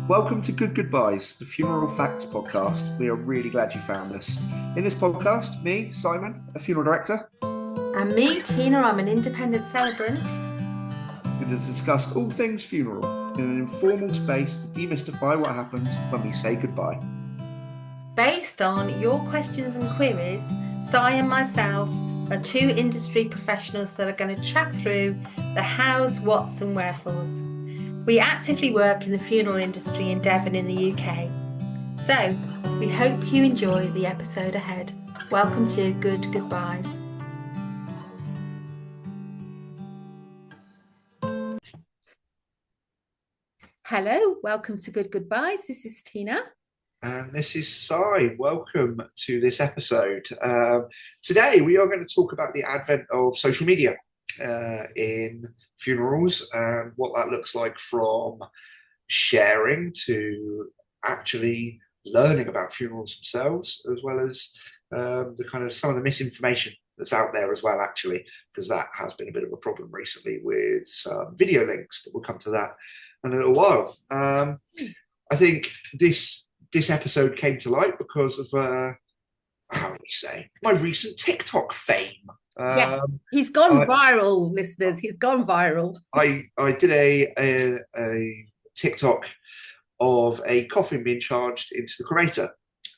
Welcome to Good Goodbyes, the funeral facts podcast. We are really glad you found us. In this podcast, me, Simon, a funeral director, And me, Tina, I'm an independent celebrant. we're going to discuss all things funeral in an informal space to demystify what happens when we say goodbye. Based on your questions and queries, Si and myself are two industry professionals that are going to chat through the hows, whats and wherefores. We actively work in the funeral industry in Devon in the UK. So, we hope you enjoy the episode ahead. Welcome to Good Goodbyes. Hello, welcome to Good Goodbyes. This is Tina. And this is Si. Welcome to this episode. Today, we are going to talk about the advent of social media in funerals and what that looks like, from sharing to actually learning about funerals themselves, as well as the kind of some of the misinformation that's out there as well, actually, because that has been a bit of a problem recently with some video links, but we'll come to that in a little while. I think this episode came to light because of how do we say, my recent TikTok fame. Yes, he's gone viral, listeners. He's gone viral. I did a TikTok of a coffin being charged into the cremator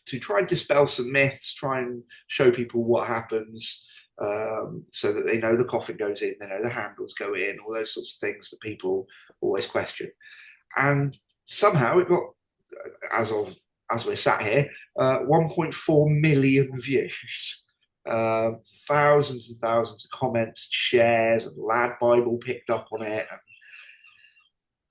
to try and dispel some myths, try and show people what happens, so that they know the coffin goes in, they know the handles go in, all those sorts of things that people always question. And somehow it got, as we're sat here, 1.4 million views. Thousands and thousands of comments, shares, and Lad Bible picked up on it. And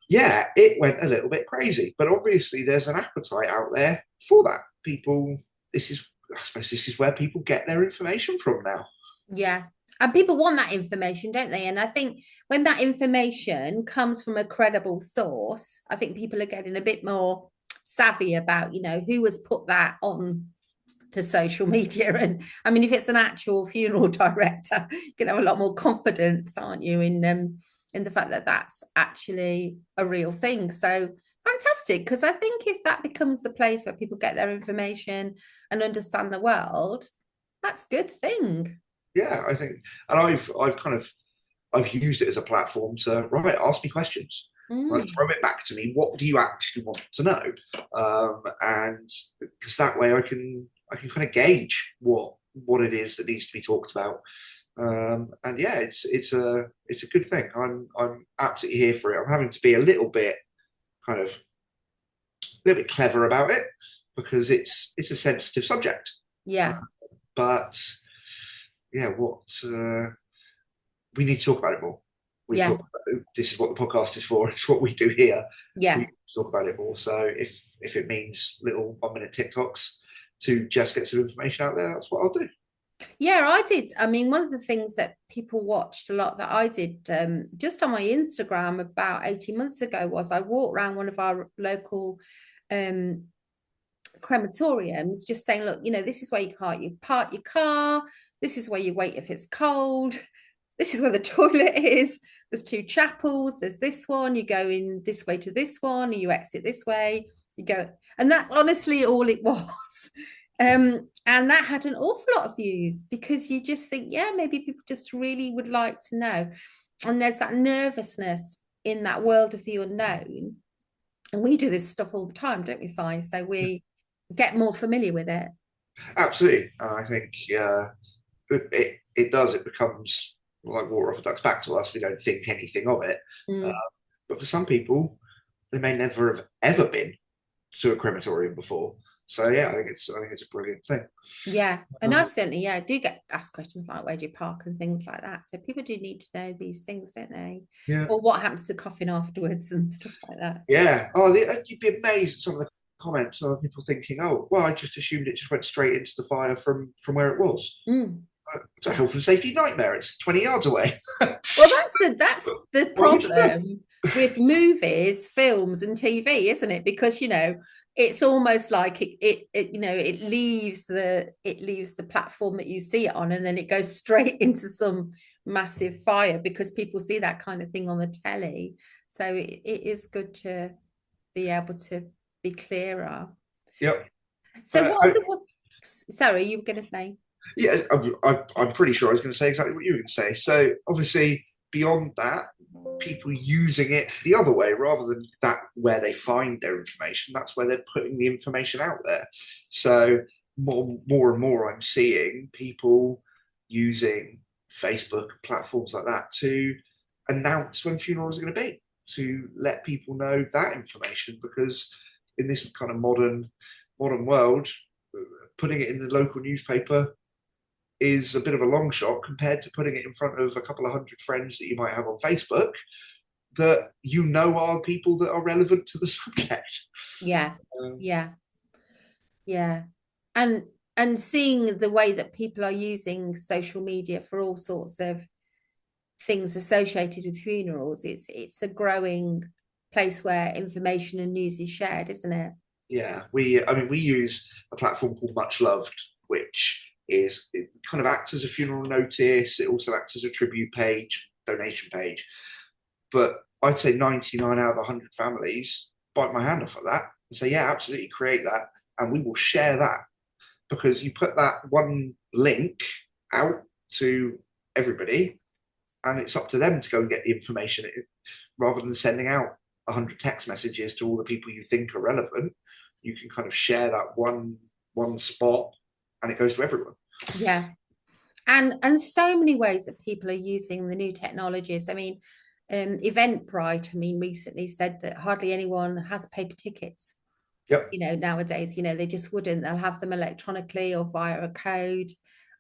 yeah, it went a little bit crazy. But obviously, there's an appetite out there for that. People, I suppose this is where people get their information from now. Yeah. And people want that information, don't they? And I think when that information comes from a credible source, I think people are getting a bit more savvy about, who has put that on to social media. And I mean, if it's an actual funeral director, you can have a lot more confidence, aren't you, in the fact that that's actually a real thing. So fantastic, because I think if that becomes the place where people get their information and understand the world, that's a good thing. Yeah, I think, and I've used it as a platform to ask me questions. Right, throw it back to me. What do you actually want to know? And because that way I can kind of gauge what it is that needs to be talked about. And yeah, it's a good thing. I'm absolutely here for it. I'm having to be a little bit clever about it because it's a sensitive subject. Yeah. But yeah, we need to talk about it more. This is what the podcast is for. It's what we do here. Yeah. We talk about it more. So if it means little 1-minute TikToks to just get some information out there, that's what I'll do. Yeah, I did. I mean, one of the things that people watched a lot that I did just on my Instagram about 18 months ago was I walked around one of our local crematoriums just saying, look, this is where you park your car. This is where you wait if it's cold. This is where the toilet is. There's 2 chapels. There's this one. You go in this way to this one. You exit this way. You go. And that's honestly all it was. And that had an awful lot of views because you just think, yeah, maybe people just really would like to know. And there's that nervousness in that world of the unknown. And we do this stuff all the time, don't we, Si? So we get more familiar with it. Absolutely. I think it does. It becomes like water off a duck's back to us. We don't think anything of it. But for some people, they may never have ever been to a crematorium before. So yeah, I think it's a brilliant thing. Yeah, and I certainly do get asked questions like where do you park and things like that. So people do need to know these things, don't they? Yeah. Or what happens to the coffin afterwards and stuff like that. Yeah. Oh, you'd be amazed at some of the comments of people thinking, "Oh, well, I just assumed it just went straight into the fire from where it was." It's a health and safety nightmare. It's 20 yards away. Well, that's the problem with movies, films, and TV, isn't it? Because it's almost like it leaves the platform that you see it on, and then it goes straight into some massive fire because people see that kind of thing on the telly. So it is good to be able to be clearer. Yep. So what are the, sorry, you were going to say? Yeah, I'm pretty sure I was going to say exactly what you were going to say. So obviously, beyond that, people using it the other way rather than that where they find their information, that's where they're putting the information out there. So more and more, I'm seeing people using Facebook platforms like that to announce when funerals are going to be, to let people know that information, because in this kind of modern world, putting it in the local newspaper is a bit of a long shot compared to putting it in front of a couple of hundred friends that you might have on Facebook that you know are people that are relevant to the subject. Yeah, Um, yeah, yeah. And and seeing the way that people are using social media for all sorts of things associated with funerals, it's a growing place where information and news is shared, isn't it? yeah, we use a platform called Much Loved, which is it kind of acts as a funeral notice. It also acts as a tribute page, donation page. But I'd say 99 out of 100 families bite my hand off at that and say, yeah, absolutely, create that, and we will share that, because you put that one link out to everybody, and it's up to them to go and get the information, rather than sending out 100 text messages to all the people you think are relevant. You can kind of share that one spot, and it goes to everyone. Yeah. And so many ways that people are using the new technologies. I mean, Eventbrite, I mean, recently said that hardly anyone has paper tickets. Yep. Nowadays, they just wouldn't. They'll have them electronically or via a code,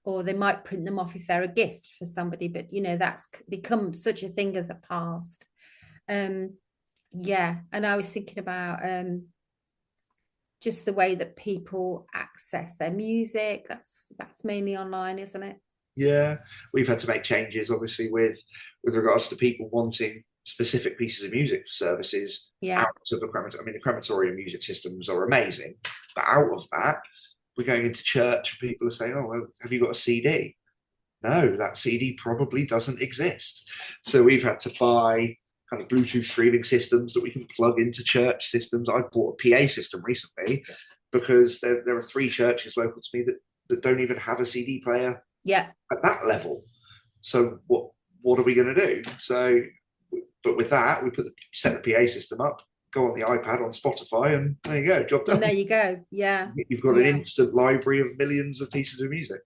or they might print them off if they're a gift for somebody. But that's become such a thing of the past. Yeah, and I was thinking about just the way that people access their music. That's mainly online, isn't it? Yeah, we've had to make changes, obviously, with regards to people wanting specific pieces of music for services Yeah, out of the crematorium. I mean, the crematorium music systems are amazing, but out of that, we're going into church and people are saying, "Oh, well, have you got a CD?" No, that CD probably doesn't exist. So we've had to buy kind of Bluetooth streaming systems that we can plug into church systems. I've bought a PA system recently because there are 3 churches local to me that don't even have a CD player yeah. at that level. So what are we going to do? So, but with that, we set the PA system up, go on the iPad on Spotify, and there you go, job And done. there you go. Yeah, You've got an yeah. instant library of millions of pieces of music.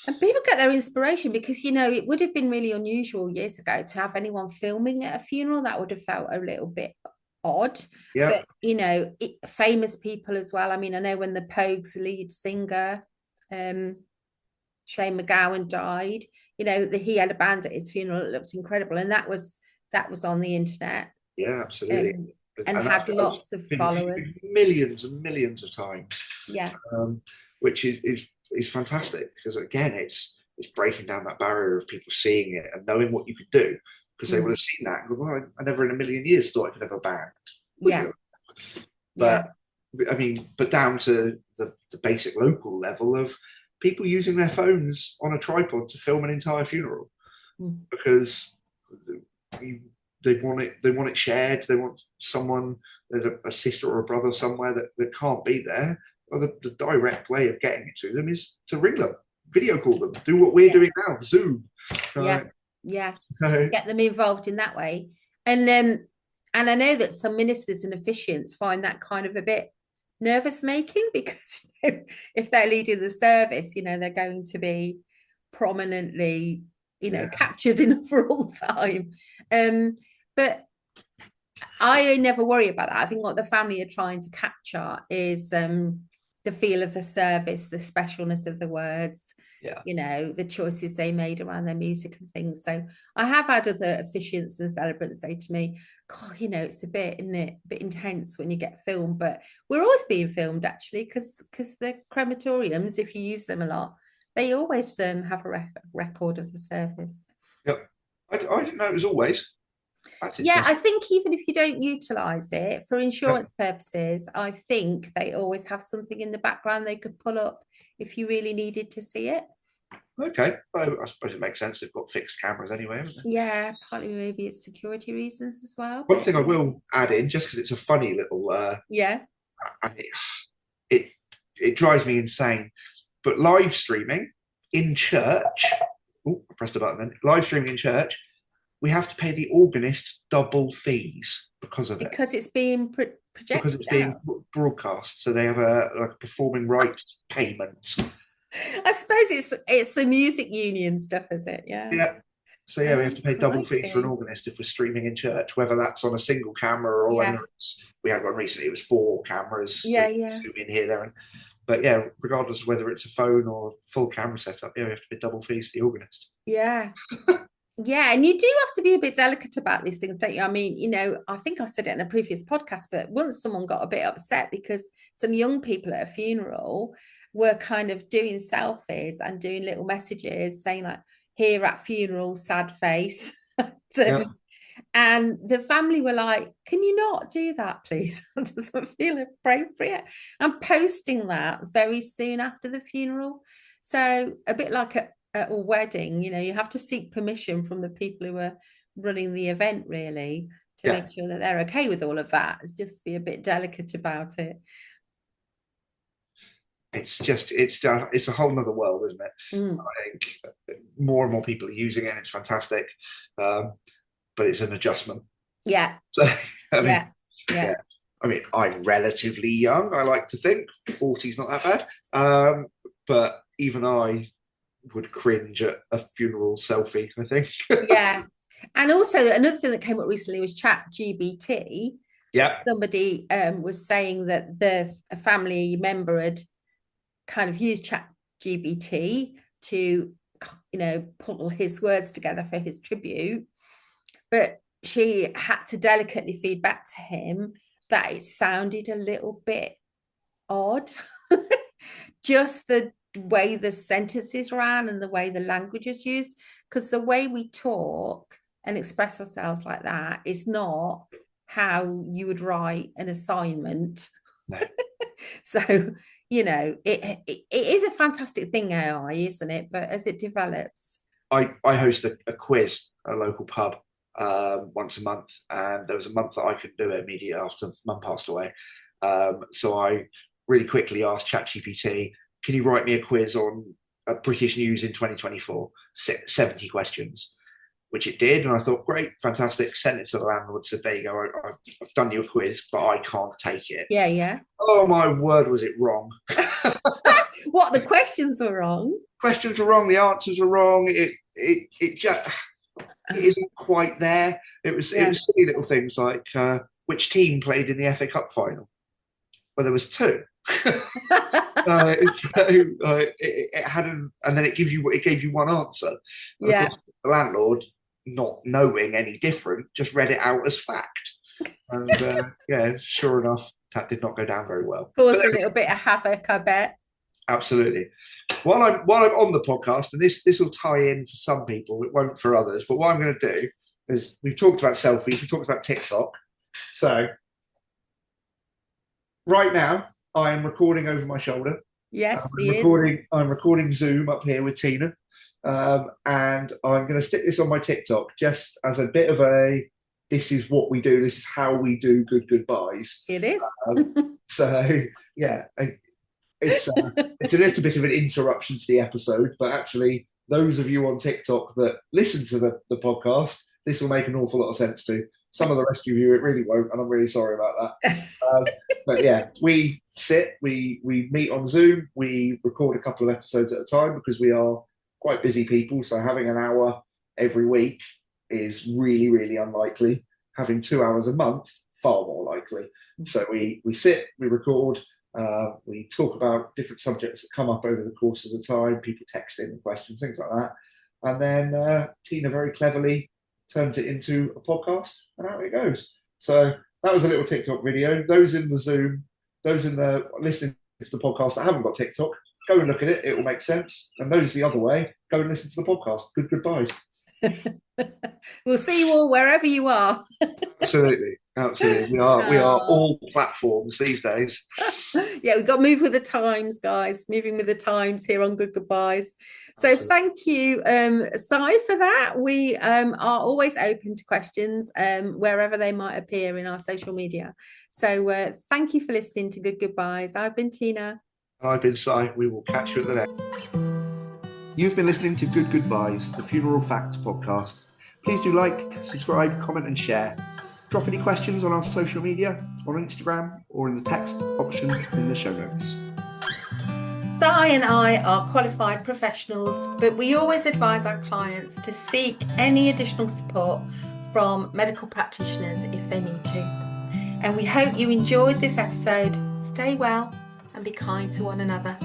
And people get their inspiration because, it would have been really unusual years ago to have anyone filming at a funeral. That would have felt a little bit odd. Yeah, But, famous people as well. I mean, I know when the Pogues lead singer, um, Shane McGowan died, he had a band at his funeral that looked incredible. And that was on the internet, yeah, absolutely. um, and And had that's lots of been viewed followers. millions and millions of times, Yeah. which is fantastic, because again, it's breaking down that barrier of people seeing it and knowing what you could do, because they would Mm. have seen that and go, well, I never in a million years thought I could have a band. Yeah. Yeah. But I mean, but down to the basic local level of people using their phones on a tripod to film an entire funeral, Mm. because they want it shared. They want someone, there's a sister or a brother somewhere that can't be there. Well, the direct way of getting it to them is to ring them, video call them, do what we're Yeah. doing now, Zoom. Yeah. Right? Yeah. So, Get them involved in that way. And I know that some ministers and officiants find that kind of a bit nervous making because if they're leading the service, they're going to be prominently, yeah, captured in for all time. But I never worry about that. I think what the family are trying to capture is the feel of the service, the specialness of the words, yeah, the choices they made around their music and things. So I have had other officiants and celebrants say to me, God, it's a bit, isn't it, a bit intense when you get filmed, but we're always being filmed actually, because the crematoriums, if you use them a lot, they always have a record of the service. yep. I didn't know it was always. That's Yeah, I interesting. think even if you don't utilize it for Yep. insurance purposes, I think they always have something in the background they could pull up if you really needed to see it. Okay, well, I suppose it makes sense. They've got fixed cameras anyway, haven't they? Yeah, partly maybe it's security reasons as well. One But thing I will add in, just because it's a funny little, yeah, and it it drives me insane, but live streaming in church. Oh, I pressed a button then. Live streaming in church, we have to pay the organist double fees because of it. because it's being Because projected it's being out. broadcast, so they have a like a performing rights payment. I suppose it's the music union stuff, is it? Yeah. Yeah. So yeah, we have Oh, to pay double fees for an crikey. organist if we're streaming in church, whether that's on a single camera or Yeah. whether it's we had one recently, it was 4 cameras, so Yeah, yeah. zoom in here, there, and but yeah, regardless of whether it's a phone or full camera setup, yeah, we have to pay double fees for the organist. Yeah. Yeah, and you do have to be a bit delicate about these things, don't you? I mean, I think I said it in a previous podcast, but once someone got a bit upset because some young people at a funeral were kind of doing selfies and doing little messages saying like, here at funeral, sad face. Yeah, And the family were like, can you not do that, please? It doesn't feel appropriate. I'm posting that very soon after the funeral. So a bit like at a wedding, you have to seek permission from the people who are running the event, really, to yeah. make sure that they're okay with all of that. It's just be a bit delicate about it. It's a whole nother world, isn't it? Mm. I think more and more people are using it, and it's fantastic. Um, but it's an adjustment. Yeah, So I mean, yeah, yeah. yeah. I mean, I'm relatively young. I like to think 40's not that bad. But even I would cringe at a funeral selfie, I think. Yeah. And also another thing that came up recently was chat GBT. Yeah. Somebody was saying that a family member had kind of used chat GBT to pull his words together for his tribute, but she had to delicately feed back to him that it sounded a little bit odd. Just the way the sentences ran and the way the language was used, because the way we talk and express ourselves like that is not how you would write an assignment. No. So it is a fantastic thing, AI, isn't it? But as it develops, I host a quiz at a local pub once a month, and there was a month that I couldn't do it immediately after Mum passed away. So I really quickly asked ChatGPT, can you write me a quiz on British news in 2024? 70 questions, which it did. And I thought, great, fantastic. Sent it to the landlord, said, there you go, I've done you a quiz, but I can't take it. yeah. Oh, my word, was it wrong? What, the questions were wrong? Questions were wrong, the answers were wrong. It just it isn't quite there. It was silly little things like which team played in the FA Cup final? Well, there was two. It had and then it gave you one answer. And of course, the landlord, not knowing any different, just read it out as fact. And sure enough, that did not go down very well. Caused a little bit of havoc, I bet. Absolutely. While I'm on the podcast, and this will tie in for some people, it won't for others. But what I'm going to do is we've talked about selfies, we've talked about TikTok. So right now, I am recording over my shoulder. Yes, I'm recording Zoom up here with Tina, and I'm going to stick this on my TikTok just as a bit of a. This is what we do. This is how we do Good Goobyes. It is. So yeah. It's a little bit of an interruption to the episode, but actually, those of you on TikTok that listen to the podcast, this will make an awful lot of sense to. Some of the rest of you, it really won't, and I'm really sorry about that. But yeah, we meet on Zoom, we record a couple of episodes at a time because we are quite busy people. So having an hour every week is really, really unlikely. Having 2 hours a month, far more likely. So we sit, we record. We talk about different subjects that come up over the course of the time, people text in questions, things like that. And then Tina very cleverly turns it into a podcast, and out it goes. So that was a little TikTok video. Those in the Zoom, those in the listening to the podcast that haven't got TikTok, go and look at it. It will make sense. And those the other way, go and listen to the podcast. Good Goobyes. We'll see you all wherever you are. Absolutely. Absolutely. We are all platforms these days. Yeah, we've got to move with the times, guys. Moving with the times here on Good Goodbyes. So Absolutely. thank you, Si, for that. We are always open to questions wherever they might appear in our social media. So thank you for listening to Good Goodbyes. I've been Tina. I've been Si. We will catch you at the next. You've been listening to Good Goodbyes, the Funeral Facts podcast. Please do like, subscribe, comment, and share. Drop any questions on our social media, on Instagram, or in the text option in the show notes. Si and I are qualified professionals, but we always advise our clients to seek any additional support from medical practitioners if they need to. And we hope you enjoyed this episode. Stay well and be kind to one another.